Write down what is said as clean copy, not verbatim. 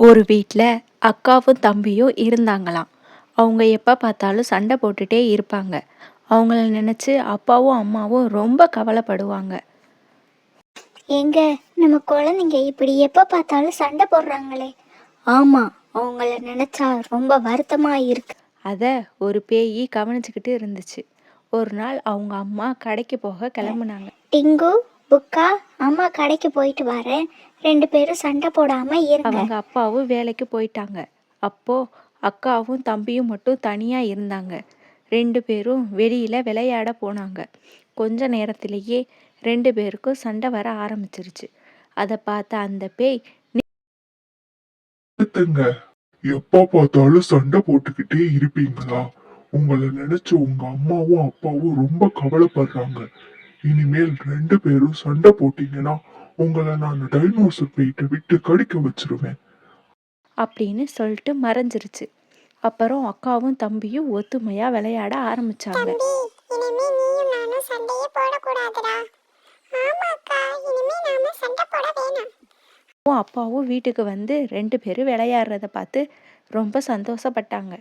ஒரு வீட்டில் அக்காவும் தம்பியும் இருந்தாங்களாம். அவங்க எப்போ பார்த்தாலும் சண்டை போட்டுட்டே இருப்பாங்க. அவங்கள நினச்சி அப்பாவும் அம்மாவும் ரொம்ப கவலைப்படுவாங்க. ஏங்க, நம்ம குழந்தைங்க இப்படி எப்போ பார்த்தாலும் சண்டை போடுறாங்களே. ஆமாம், அவங்கள நினச்சா ரொம்ப வருத்தமாக இருக்கு. அதை ஒரு பேய் கவனிச்சுக்கிட்டு இருந்துச்சு. ஒரு நாள் அவங்க அம்மா கடைக்கு போக கிளம்புனாங்க. டிங்கு, புக்கா, அம்மா கடைக்கு போயிட்டு வரேன், 2 பேரும் சண்டை போடாமல் இருங்க. அவங்க அப்பாவும் வேலைக்கு போயிட்டாங்க. அப்போ அக்காவும் தம்பியும் மட்டும் தனியாக இருந்தாங்க. 2 பேரும் வெளியில் விளையாட போனாங்க. கொஞ்ச நேரத்திலேயே 2 பேருக்கும் சண்டை வர ஆரம்பிச்சிருச்சு. அதை பார்த்த அந்த பேய், நிறுத்துங்க. எப்ப பார்த்தாலும் சண்டை போட்டுக்கிட்டே இருப்பீங்களா? உங்களை நினைச்சு உங்க அம்மாவும் அப்பாவும் ரொம்ப கவலைப்படுறாங்க. இனிமேல் 2 பேரும் சண்டை போட்டீங்கன்னா உங்களை நான் டைனோசர் பேய்கிட்ட விட்டு கடிக்க வச்சிருவேன். அப்படின்னு சொல்லிட்டு மறைஞ்சிருச்சு. அப்புறம் அக்காவும் தம்பியும் ஒத்துமையாக விளையாட ஆரம்பிச்சாங்க. இனிமே நீயும் நானும் சண்டையே போடக்கூடாதுடா. ஆமாக்கா, இனிமே நாம சண்டை போட வேணாம். அப்பாவும் வீட்டுக்கு வந்து 2 பேரும் விளையாடுறத பார்த்து ரொம்ப சந்தோஷப்பட்டாங்க.